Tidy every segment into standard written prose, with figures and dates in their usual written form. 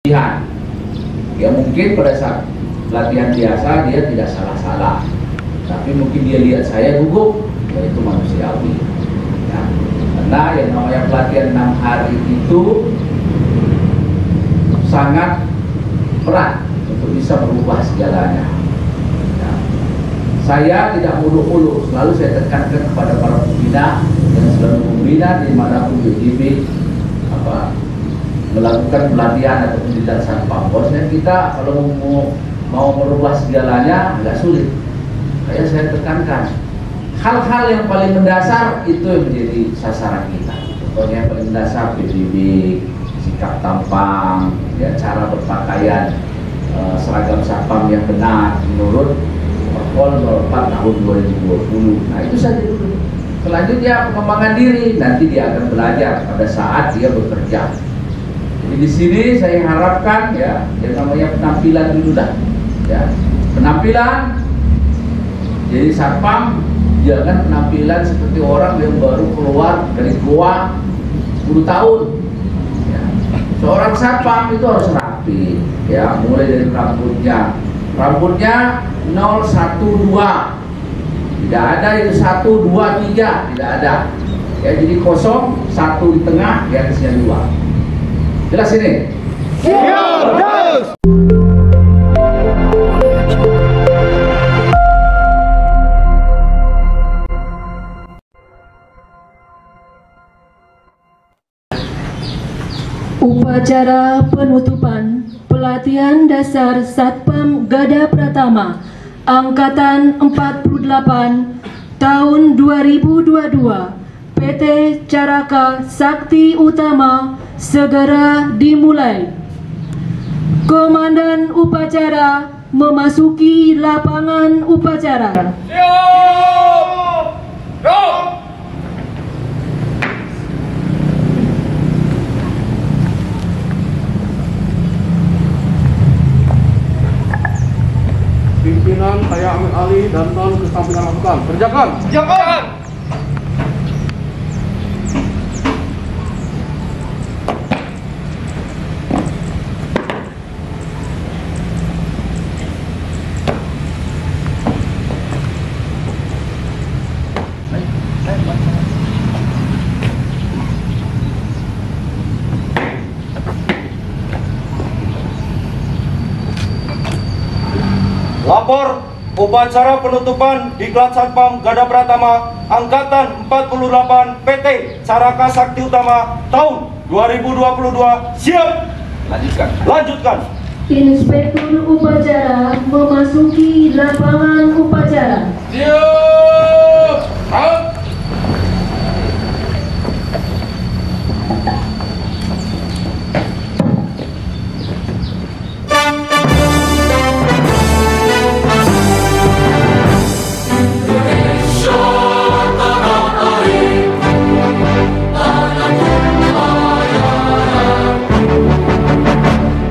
latihan. Ya mungkin pada saat latihan biasa dia tidak salah-salah, tapi mungkin dia lihat saya gugup, ya itu manusiawi. Ya. Karena yang namanya pelatihan 6 hari itu sangat berat untuk bisa merubah segalanya. Ya. Saya tidak muluk-muluk, selalu saya tekankan kepada para pembina yang selalu membina dimanapun UTB melakukan pelatihan atau pendidikan satpam. Bosnya kita kalau mau merubah segalanya agak sulit. Kayak saya tekankan hal-hal yang paling mendasar itu yang menjadi sasaran kita. Contohnya yang paling mendasar PBB, sikap tampang, ya, cara berpakaian, seragam satpam yang benar menurut Perpol 04 tahun 2020. Nah itu saja dulu. Selanjutnya pengembangan diri, nanti dia akan belajar pada saat dia bekerja. Jadi di sini saya harapkan ya, yang namanya penampilan dulu dah. Ya, penampilan jadi satpam jangan penampilan seperti orang yang baru keluar dari goa 10 tahun. Ya. Seorang satpam itu harus rapi, ya, mulai dari rambutnya 012. Tidak ada itu 1, 2, 3, tidak ada. Ya, jadi kosong, 1 di tengah, di atasnya 2. Jelas ini? Siap! Upacara penutupan pelatihan dasar Satpam Gada Pratama Angkatan 48 tahun 2022 PT Caraka Sakti Utama segera dimulai. Komandan upacara memasuki lapangan upacara. Pimpinan saya Ahmed Ali dan non kesampingan pasukan. Kerjakan. Kerjakan. Lapor upacara penutupan Diklat Satpam Gada Pratama Angkatan 48 PT Caraka Sakti Utama tahun 2022 siap. Lanjutkan. Inspektur upacara memasuki lapangan upacara. Siap.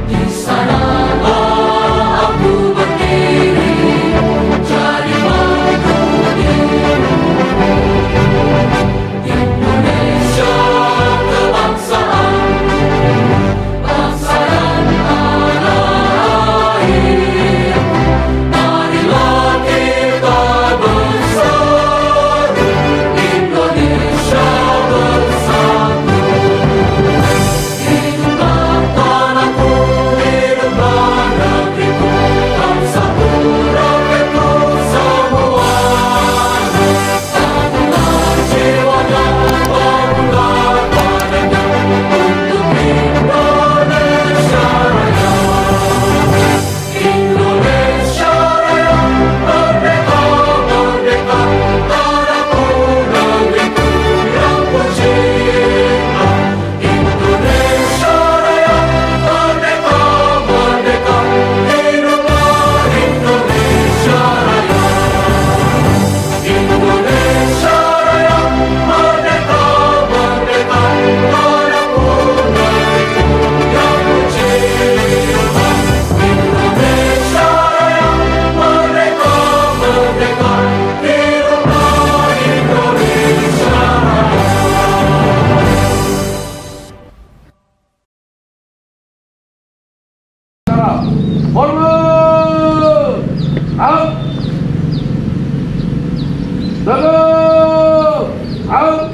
Di sana aku berdiri, jadi bangga. Satu. Out.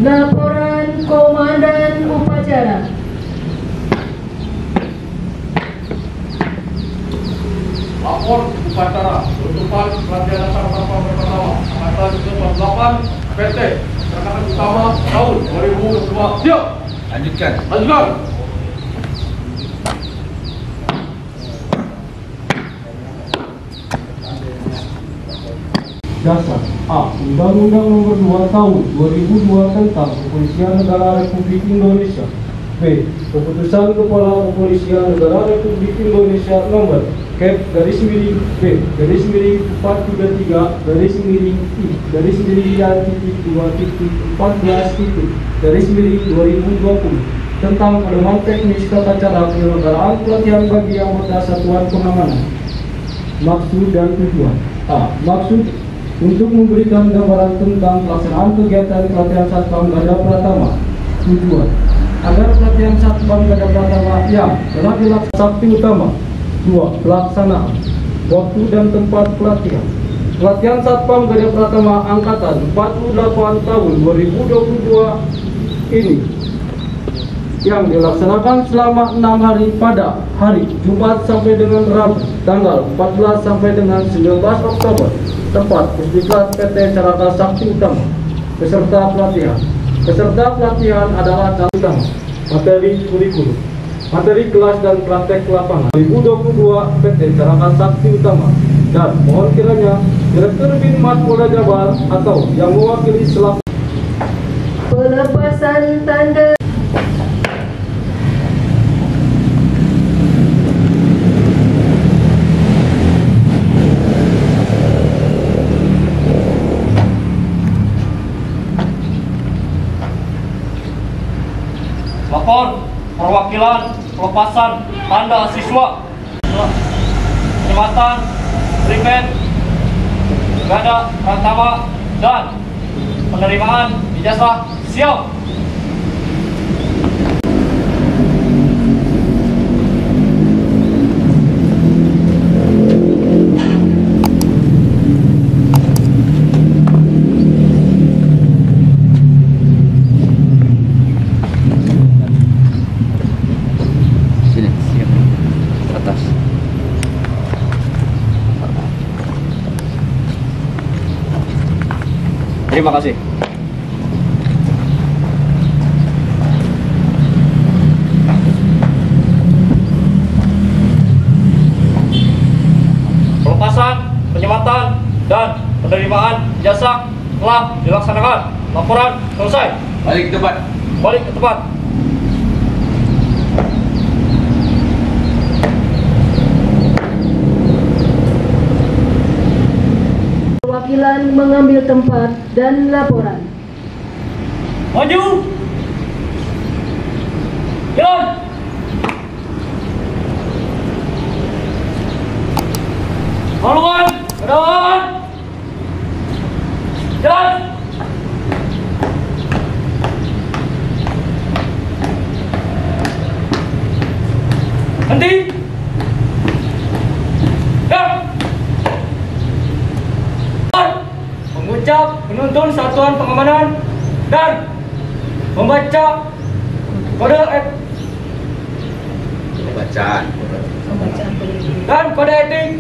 Laporan Komandan Upacara. Lapor upacara penutupan pelatihan dasar Satpam pertama angkatan ke-48 PT Angkatan Utama tahun 2022. Siap. Lanjutkan. Lanjutkan. Dasar A. Undang-Undang Nomor 2 Tahun 2002 tentang Kepolisian Negara Republik Indonesia. B. Keputusan Kepala Kepolisian Negara Republik Indonesia Nomor /B/433/I /2.14/2020 tentang pedoman teknis tata cara penyelenggaraan pelatihan bagi anggota satuan pengamanan. Maksud dan tujuan. A. Maksud untuk memberikan gambaran tentang pelaksanaan kegiatan pelatihan Satpam Gada Pratama. Tujuan agar pelatihan Satpam Gada Pratama yang telah dilaksanakan Sakti Utama. 2. Pelaksanaan waktu dan tempat pelatihan. Pelatihan Satpam Gada Pratama Angkatan 48 tahun 2022 ini yang dilaksanakan selama 6 hari pada hari Jumat sampai dengan Rabu tanggal 14 sampai dengan 19 Oktober. Tempat Pusdiklat PT Caraka Sakti Utama. Peserta pelatihan adalah calon utama. Materi kurikulum, materi kelas dan praktek lapangan 2022 PT Caraka Sakti Utama. Dan mohon kiranya Direktur Binmas Polda Jabar atau yang mewakili selaku Pelepasan tanda. Lapor perwakilan pelepasan tanda siswa penyematan Privet Gada Pratama dan penerimaan ijazah. Siap. Terima kasih. Pelepasan, penyematan, dan penerimaan jasa telah dilaksanakan. Laporan selesai. Balik ke tempat. Balik ke tempat. Perwakilan mengambil tempat dan laporan. Maju. Jalan. Haluan, kedawan. Jalan. Henti. Mengucap menuntun satuan pengamanan dan membaca kode Bacaan. dan kode etik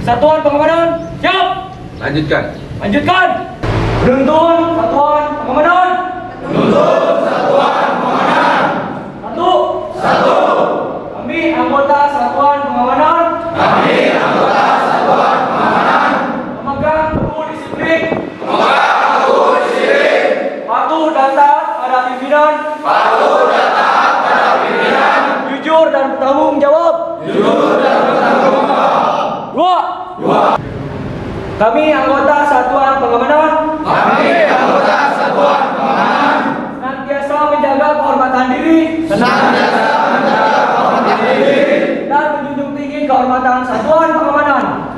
satuan pengamanan. Siap. Lanjutkan. Lanjutkan. Menuntun satuan pengamanan. Satu. Kami anggota satuan pengamanan. Memegang teguh disiplin. Patuh dan taat pada pimpinan. Jujur dan bertanggung jawab. Dua. Kami anggota satuan pengamanan. Senantiasa menjaga kehormatan diri. Dan menjunjung tinggi kehormatan satuan pengamanan.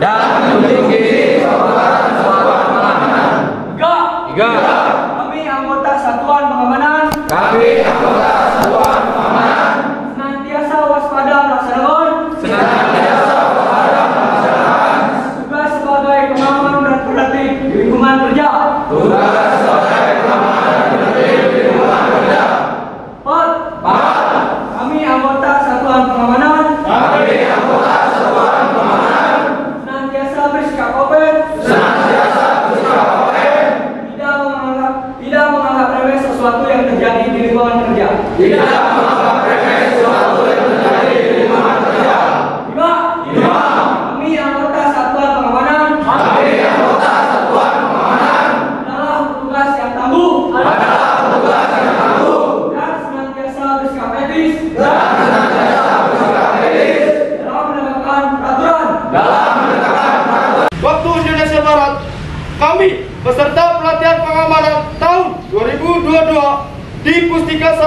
Tiga. Kami anggota satuan pengamanan. Senantiasa waspada melaksanakan tugas sebagai pengaman dan penertib.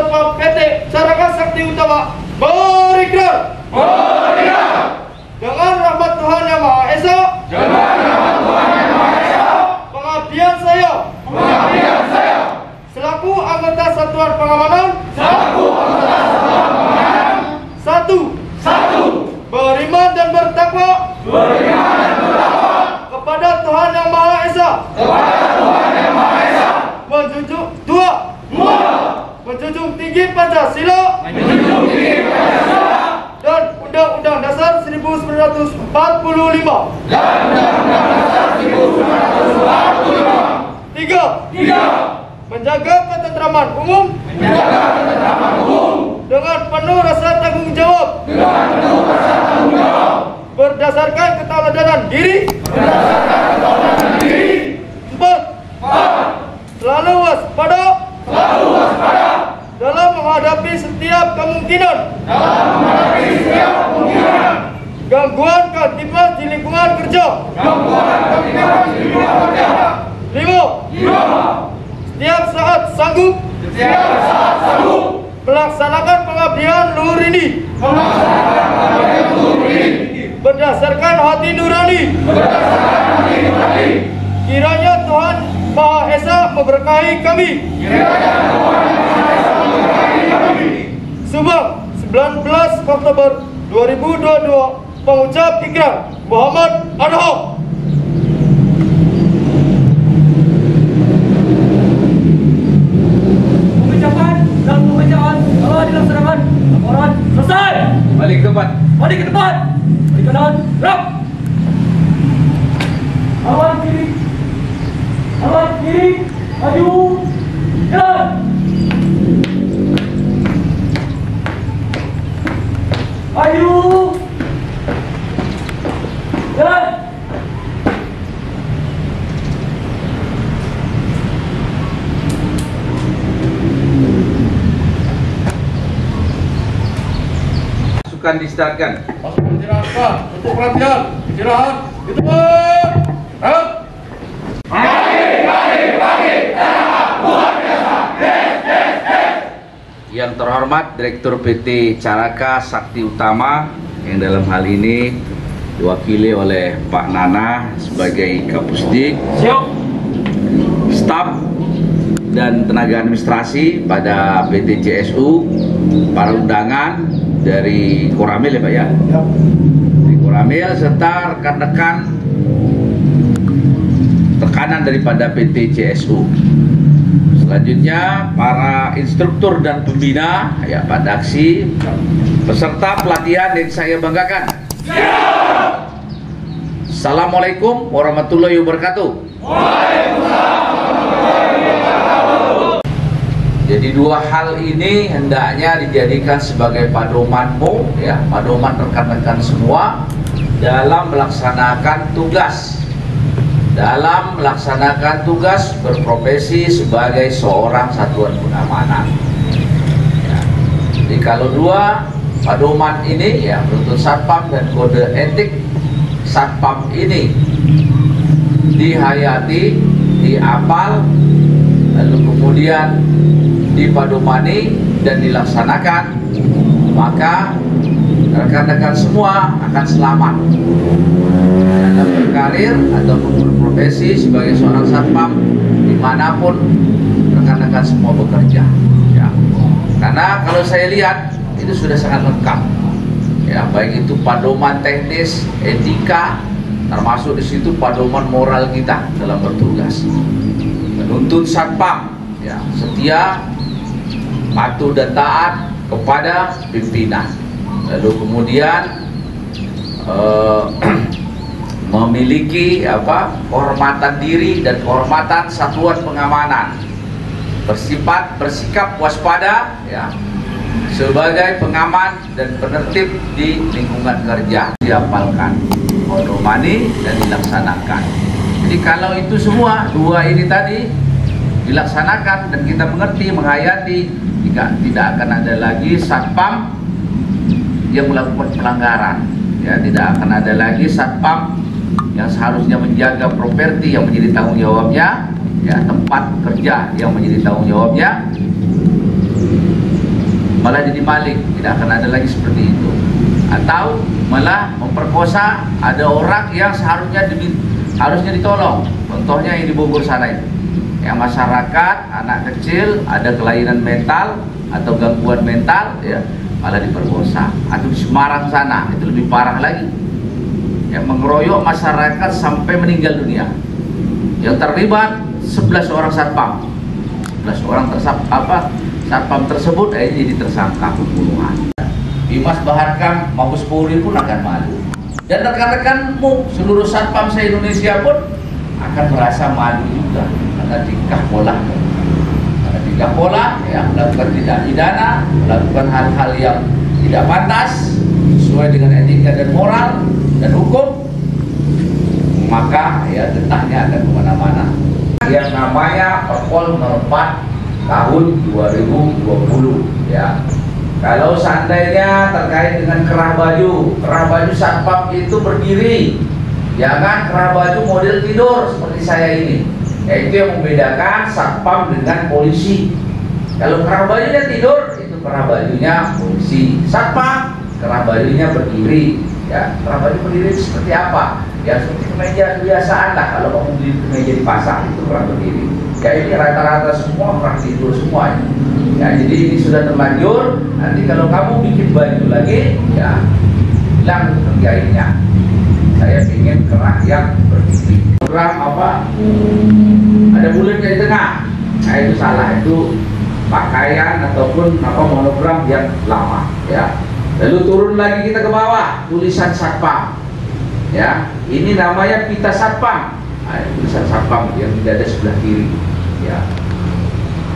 Satpam PT Caraka Sakti Utama berikrar dengan rahmat Tuhan Yang Maha Esa, pengabdian saya selaku anggota Satuan Pengamanan satu beriman dan bertakwa kepada Tuhan Yang Maha Esa, menjunjung tinggi Pancasila dan Undang-Undang Dasar 1945 tiga, menjaga ketentraman umum dengan penuh rasa tanggung jawab berdasarkan keteladanan diri. 4. Selalu waspada dalam menghadapi setiap kemungkinan gangguan kamtipmas di lingkungan kerja. 5. Setiap saat sanggup melaksanakan pengabdian luhur ini berdasarkan hati nurani. Kiranya Tuhan Maha Esa memberkahi kami. Subang, 19 Oktober 2022. Pengucap ikrar Muhammad Arham. Pengucapan dan pembacaan telah dilaksanakan. Laporan selesai. Balik ke tempat. Balik kanan. Gerak. Lawan kiri. Maju. Jalan. Maju. Jalan. Pasukan distartkan. Pasukan istirahat untuk pelatihan. Istirahat. Di tempat. Yang terhormat Direktur PT Caraka Sakti Utama yang dalam hal ini diwakili oleh Pak Nana sebagai Kapusdik, staf dan tenaga administrasi pada PT CSU, para undangan dari Koramil ya Pak ya, dari Koramil serta rekan-rekan tekanan daripada PT CSU. Selanjutnya para instruktur dan pembina ya Pak Daksi, peserta pelatihan yang saya banggakan. Assalamualaikum warahmatullahi wabarakatuh. Jadi dua hal ini hendaknya dijadikan sebagai pedomanmu ya, pedoman rekan-rekan semua dalam melaksanakan tugas berprofesi sebagai seorang satuan pengamanan ya. Jadi kalau dua pedoman ini ya, menuntut satpam dan kode etik satpam ini dihayati, diapal, lalu kemudian dipadomani dan dilaksanakan, maka rekan-rekan semua akan selamat dalam berkarir atau berprofesi sebagai seorang satpam dimanapun rekan-rekan semua bekerja ya. Karena kalau saya lihat itu sudah sangat lengkap ya, baik itu pedoman teknis, etika, termasuk di situ pedoman moral kita dalam bertugas. Menuntut satpam ya, setia, patuh dan taat kepada pimpinan, lalu kemudian memiliki kehormatan diri dan kehormatan satuan pengamanan, bersikap waspada ya, sebagai pengaman dan penertib di lingkungan kerja, dihafalkan, dipedomani dan dilaksanakan. Jadi kalau itu semua dua ini tadi dilaksanakan dan kita mengerti, menghayati, tidak akan ada lagi satpam yang melakukan pelanggaran ya, tidak akan ada lagi satpam yang seharusnya menjaga properti yang menjadi tanggung jawabnya ya, tempat kerja yang menjadi tanggung jawabnya, malah jadi maling, tidak akan ada lagi seperti itu. Atau malah memperkosa, ada orang yang harusnya ditolong. Contohnya yang di Bogor sana itu, yang masyarakat, anak kecil ada kelainan mental atau gangguan mental, ya malah diperkosa. Atau di Semarang sana itu lebih parah lagi, yang mengeroyok masyarakat sampai meninggal dunia. Yang terlibat 11 orang satpam. 11 orang satpam tersebut akhirnya jadi tersangka pembunuhan. Bimas Baharkam Mabes Polri pun akan malu, dan rekan-rekanmu seluruh satpam se-Indonesia pun akan merasa malu juga karena tingkah pola, ya, melakukan tindak pidana, melakukan hal-hal yang tidak pantas sesuai dengan etika dan moral dan hukum, maka ya getahnya akan kemana-mana. Yang namanya Perpol nomor 4 tahun 2020, ya. Kalau seandainya terkait dengan kerah baju satpam itu berdiri, jangan kerah baju model tidur seperti saya ini. Yaitu yang membedakan satpam dengan polisi. Kalau kerah bajunya tidur, itu kerah bajunya polisi. Satpam kerah bajunya berdiri, ya. Kerah baju berdiri seperti apa? Ya seperti kemeja kebiasaan lah. Kalau kamu beli kemeja di pasar itu kerah berdiri. Ya ini rata-rata semua kerah tidur semua. Ya, jadi ini sudah terlanjur. Nanti kalau kamu bikin baju lagi, ya bilang kerjainnya. Saya ingin kerah yang berdiri. Program apa? Ada bulatnya di tengah. Nah itu salah, itu pakaian ataupun monogram yang lama, ya. Lalu turun lagi kita ke bawah, tulisan satpam. Ya, ini namanya pita satpam. Nah, tulisan satpam yang tidak ada sebelah kiri. Ya.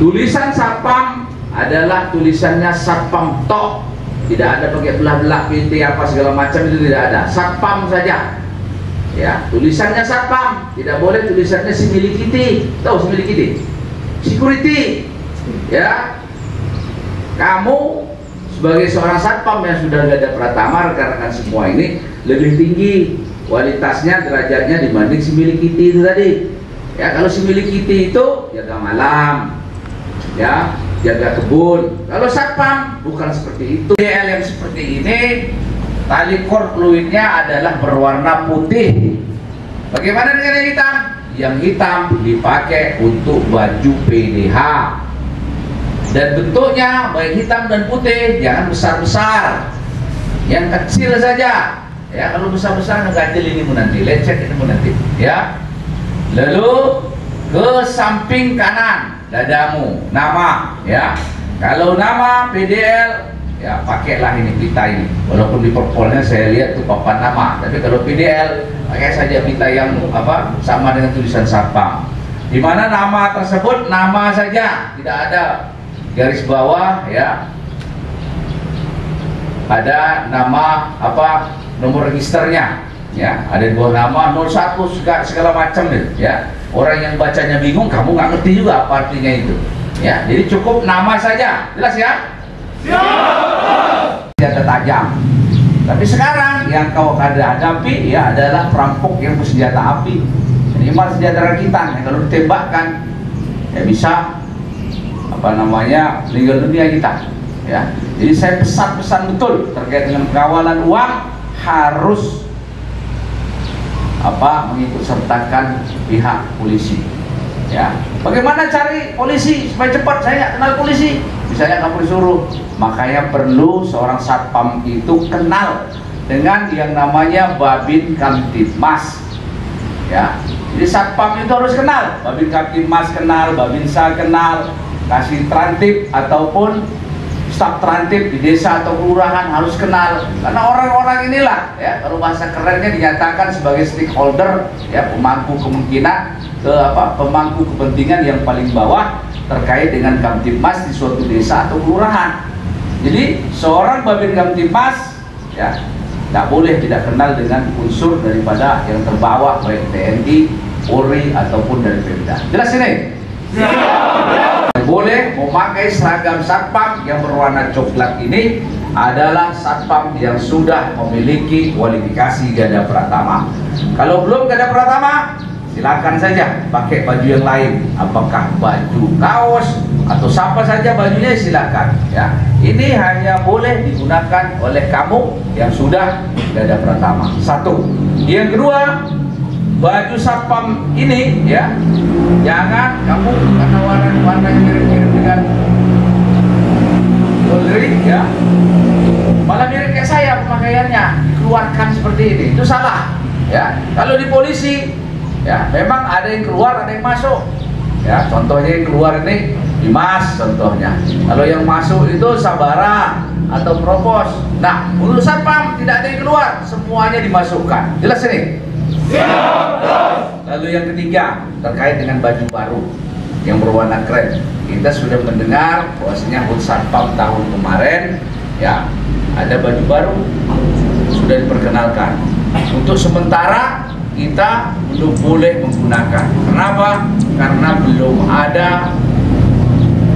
Tulisan satpam adalah tulisannya satpam tok, tidak ada pakai belah-belah PT apa segala macam, itu tidak ada. Satpam saja. Ya, tulisannya satpam, tidak boleh tulisannya si milik kita. Tahu si milik kita? Security. Ya. Kamu sebagai seorang satpam yang sudah ada pratama, rekan-rekan semua ini lebih tinggi kualitasnya, derajatnya dibanding si milik kita itu tadi. Ya, kalau si milik kita itu jaga malam, ya, jaga kebun. Kalau satpam bukan seperti itu. PDL yang seperti ini, tali cord fluidnya adalah berwarna putih. Bagaimana dengan yang hitam? Yang hitam dipakai untuk baju PDH. Dan bentuknya baik hitam dan putih, jangan besar-besar, yang kecil saja. Ya, kalau besar-besar ngeganjil ini nanti, lecet ini nanti, ya. Lalu ke samping kanan dadamu, nama, ya. Kalau nama PDL, ya pakailah ini pita ini. Walaupun di Perpolnya saya lihat tuh papan nama, tapi kalau PDL pakai saja pita yang sama dengan tulisan satpam. Di mana nama tersebut nama saja, tidak ada garis bawah, ya. Ada nama nomor registernya, ya. Ada dua nama 01 segala macam deh, ya. Orang yang bacanya bingung, kamu nggak ngerti juga apa artinya itu, ya. Jadi cukup nama saja, jelas ya. Senjata tajam. Tapi sekarang yang kau hadapi, ya, adalah perampok yang bersenjata api. Ini malah senjata rakitan, ya. Kalau ditembakkan, ya bisa meninggal dunia kita, ya. Jadi saya pesan betul terkait dengan pengawalan uang harus mengikut sertakan pihak polisi, ya. Bagaimana cari polisi supaya cepat? Saya nggak kenal polisi, misalnya kamu disuruh, makanya perlu seorang satpam itu kenal dengan yang namanya Babin Kamtibmas, ya. Jadi satpam itu harus kenal, Babin Kamtibmas kenal, Babinsa kenal, kasih trantip ataupun staf trantip di desa atau kelurahan harus kenal, karena orang-orang inilah, ya, kalau bahasa kerennya dinyatakan sebagai stakeholder, ya, pemangku kemungkinan pemangku kepentingan yang paling bawah terkait dengan Kamtibmas di suatu desa atau kelurahan. Jadi seorang Babin Kamtibmas, ya, tidak boleh tidak kenal dengan unsur daripada yang terbawah, baik TNI, Polri ataupun dari Pemda. Jelas ini? Boleh memakai seragam satpam yang berwarna coklat ini adalah satpam yang sudah memiliki kualifikasi Gada Pratama. Kalau belum Gada Pratama, silakan saja pakai baju yang lain, apakah baju kaos, atau siapa saja bajunya silakan ya. Ini hanya boleh digunakan oleh kamu yang sudah garda pratama. Satu. Yang kedua, baju satpam ini ya, jangan kamu karena warna yang mirip-mirip dengan Polri ya, malah mirip kayak saya pemakaiannya, dikeluarkan seperti ini, itu salah ya. Kalau di polisi ya memang ada yang keluar, ada yang masuk ya. Contohnya yang keluar ini Dimas contohnya. Kalau yang masuk itu Sabara atau Propos. Nah, untuk satpam tidak ada yang keluar, semuanya dimasukkan. Jelas ini? Lalu yang ketiga terkait dengan baju baru yang berwarna krem. Kita sudah mendengar bahwasanya HUT Satpam tahun kemarin ya ada baju baru sudah diperkenalkan. Untuk sementara kita belum boleh menggunakan. Kenapa? Karena belum ada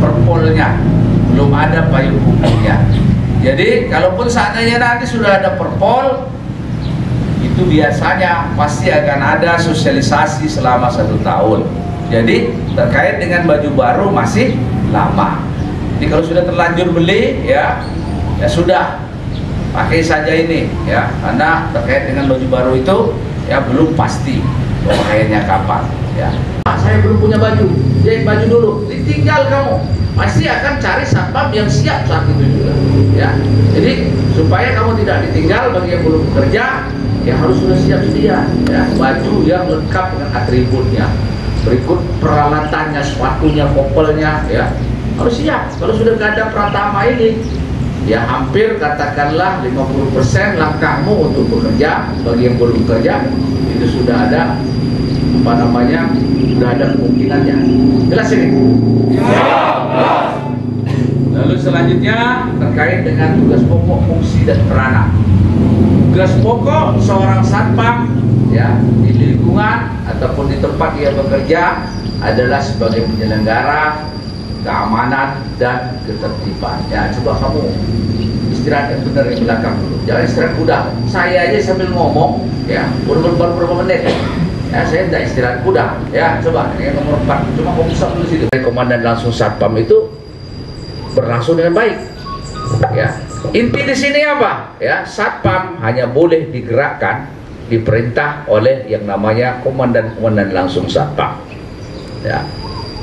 perpolnya, belum ada payung hukumnya. Jadi kalaupun seandainya nanti sudah ada perpol, itu biasanya pasti akan ada sosialisasi selama 1 tahun. Jadi terkait dengan baju baru masih lama. Jadi kalau sudah terlanjur beli ya sudah pakai saja ini ya, karena terkait dengan baju baru itu ya belum pasti pemakaiannya kapan ya. Saya belum punya baju, jahit baju dulu, ditinggal kamu. Pasti akan cari satpam yang siap saat itu juga ya. Jadi supaya kamu tidak ditinggal bagi yang belum bekerja, ya harus sudah siap sedia ya, baju yang lengkap dengan atributnya, berikut peralatannya, sepatunya, kopelnya ya harus siap. Kalau sudah garda pratama ini ya hampir katakanlah 50% langkahmu untuk bekerja. Bagi yang belum bekerja itu sudah ada sudah ada kemungkinannya. Jelas ini? Lalu selanjutnya terkait dengan tugas pokok, fungsi dan peranan. Tugas pokok seorang satpam ya di lingkungan ataupun di tempat dia bekerja adalah sebagai penyelenggara keamanan dan ketertiban. Ya coba kamu istirahat yang benar di belakang dulu, jangan istirahat kuda. Saya aja sambil ngomong ya baru berapa menit ya, saya tidak istirahat kuda ya. Coba yang nomor 4, cuma kamu bisa dulu situ. Komandan langsung satpam itu berlangsung dengan baik ya. Inti di sini apa ya, satpam hanya boleh digerakkan, diperintah oleh yang namanya komandan langsung satpam ya.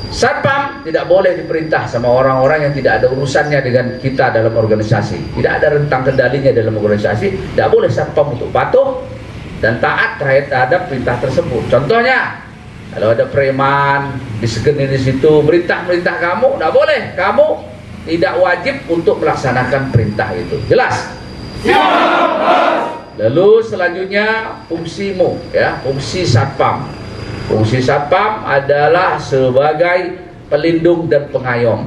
Satpam tidak boleh diperintah sama orang-orang yang tidak ada urusannya dengan kita dalam organisasi, tidak ada rentang kendalinya dalam organisasi. Tidak boleh satpam untuk patuh dan taat terhadap perintah tersebut. Contohnya, kalau ada preman disegeni di situ merintah kamu, tidak boleh. Kamu tidak wajib untuk melaksanakan perintah itu. Jelas? Lalu selanjutnya fungsimu ya, fungsi satpam. Fungsi satpam adalah sebagai pelindung dan pengayom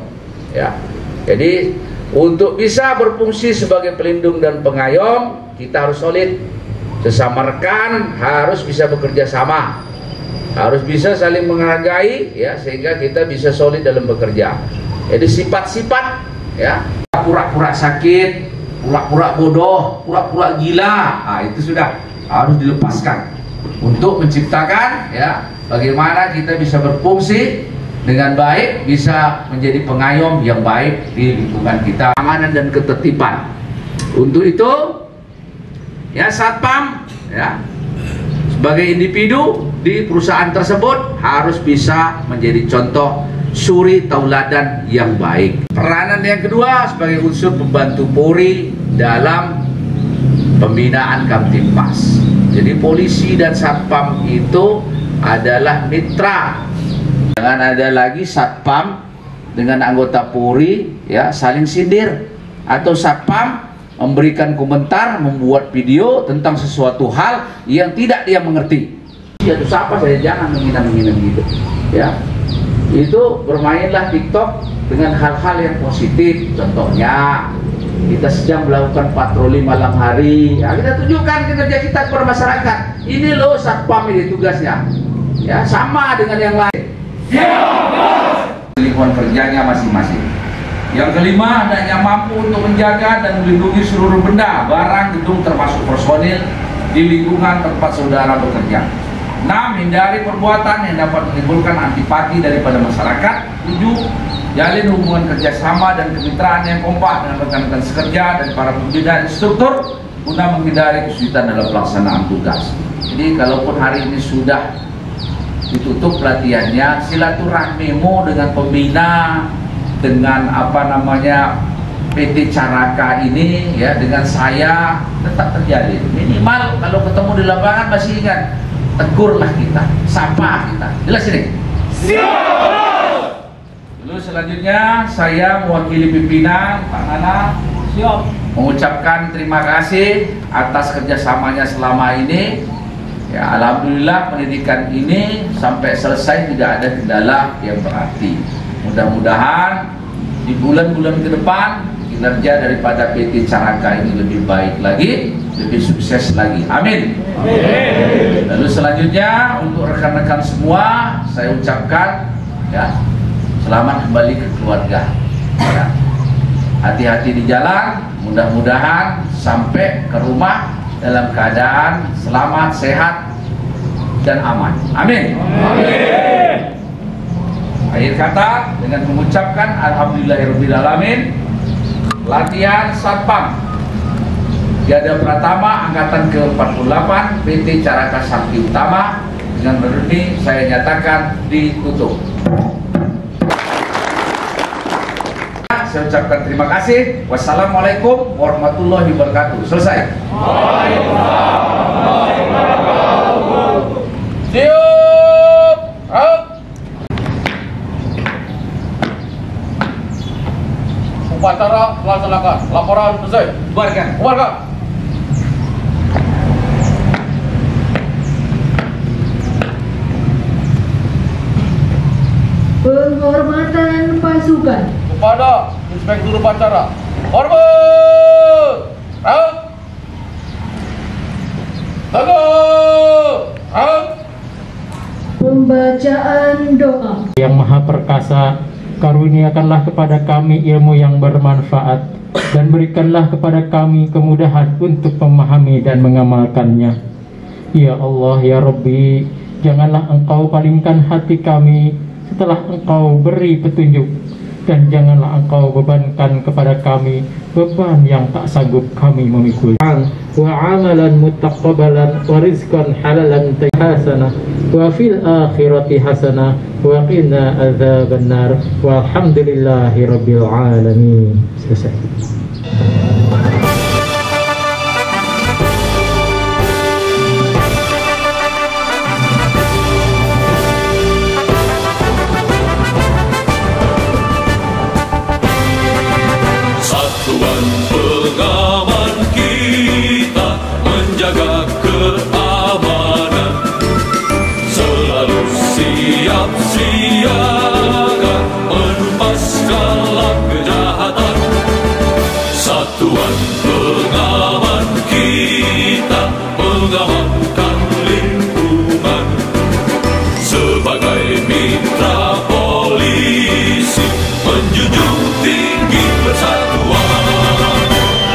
ya. Jadi untuk bisa berfungsi sebagai pelindung dan pengayom, kita harus solid. Sesama rekan harus bisa bekerja sama, harus bisa saling menghargai ya, sehingga kita bisa solid dalam bekerja. Jadi sifat-sifat ya, pura-pura sakit, pura-pura bodoh, pura-pura gila, nah itu sudah harus dilepaskan untuk menciptakan ya bagaimana kita bisa berfungsi dengan baik, bisa menjadi pengayom yang baik di lingkungan kita, keamanan dan ketertiban. Untuk itu ya satpam ya sebagai individu di perusahaan tersebut harus bisa menjadi contoh suri tauladan yang baik. Peranan yang kedua sebagai unsur pembantu Polri dalam pembinaan Kamtibmas. Jadi polisi dan satpam itu adalah mitra. Jangan ada lagi satpam dengan anggota Polri ya saling sindir, atau satpam memberikan komentar, membuat video tentang sesuatu hal yang tidak dia mengerti. Ya itu siapa, saya jangan menghina gitu ya. Itu bermainlah TikTok dengan hal-hal yang positif. Contohnya kita sedang melakukan patroli malam hari ya, kita tunjukkan kinerja kita kepada masyarakat. Ini loh satpam ini tugasnya ya, sama dengan yang lain. Lingkungan kerjanya masing-masing. Yang kelima, hendaknya mampu untuk menjaga dan melindungi seluruh benda, barang, gedung termasuk personil di lingkungan tempat saudara bekerja. 6. Hindari perbuatan yang dapat menimbulkan antipati daripada masyarakat. 7. jalin hubungan kerjasama dan kemitraan yang kompak dengan rekan-rekan sekerja dan para pembina instruktur guna menghindari kesulitan dalam pelaksanaan tugas. Jadi kalaupun hari ini sudah ditutup pelatihannya, silaturahmimu dengan pembina, dengan PT Caraka ini ya, dengan saya tetap terjalin. Minimal kalau ketemu di lapangan masih ingat, tegurlah kita, sapa kita. Jelas ini? Siap. Lalu selanjutnya saya mewakili pimpinan Pak Nana siap mengucapkan terima kasih atas kerjasamanya selama ini. Ya, alhamdulillah pendidikan ini sampai selesai tidak ada kendala yang berarti. Mudah-mudahan di bulan-bulan ke depan kinerja daripada PT Caraka ini lebih baik lagi, lebih sukses lagi. Amin. Amin. Lalu selanjutnya untuk rekan-rekan semua saya ucapkan ya, selamat kembali ke keluarga. Ya. Hati-hati di jalan, mudah-mudahan sampai ke rumah dalam keadaan selamat, sehat, dan aman. Amin. Amin. Akhir kata dengan mengucapkan alhamdulillahirrahmanirrahim. Latihan Satpam Garda Pratama Angkatan ke-48 PT Caraka Sakti Utama dengan resmi saya nyatakan ditutup. Saya ucapkan terima kasih. Wassalamualaikum warahmatullahi wabarakatuh. Selesai. Siap. Upacara melaksanakan. Laporan selesai. Bubarkan. Bubarkan. Penghormatan pasukan. Kepada Inspektur Upacara. Hormat. Teguh. Pembacaan doa. Yang Maha Perkasa, karuniakanlah kepada kami ilmu yang bermanfaat dan berikanlah kepada kami kemudahan untuk memahami dan mengamalkannya. Ya Allah, ya Rabbi, janganlah Engkau palingkan hati kami setelah Engkau beri petunjuk, dan janganlah Engkau bebankan kepada kami beban yang tak sanggup kami memikul. Wa amalan muttaqabbalan wa rizqan halalan hasanah wa fil akhirati hasanah wa qina adzabannar walhamdulillahi rabbil alamin. Selesai. Satuan pengaman kita menjaga keamanan, selalu siap siaga menumpas segala kejahatan. Satuan pengaman kita mengamankan lingkungan, sebagai mitra polisi menjunjung tinggi persatuan,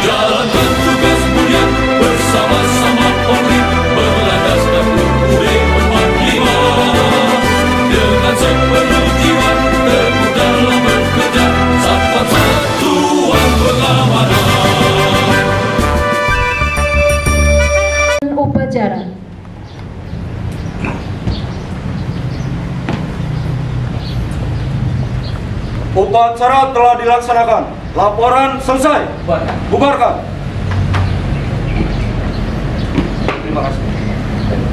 jalankan tugas mulia bersama-sama Polri berlandaskan UUD 45 dengan sepenuh jiwa teguh dalam bekerja. Satpam Satuan Pengamanan. Upacara. Upacara telah dilaksanakan. Laporan selesai. Bubarkan. Bubarkan. Terima kasih.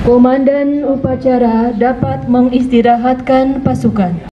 Komandan upacara dapat mengistirahatkan pasukan.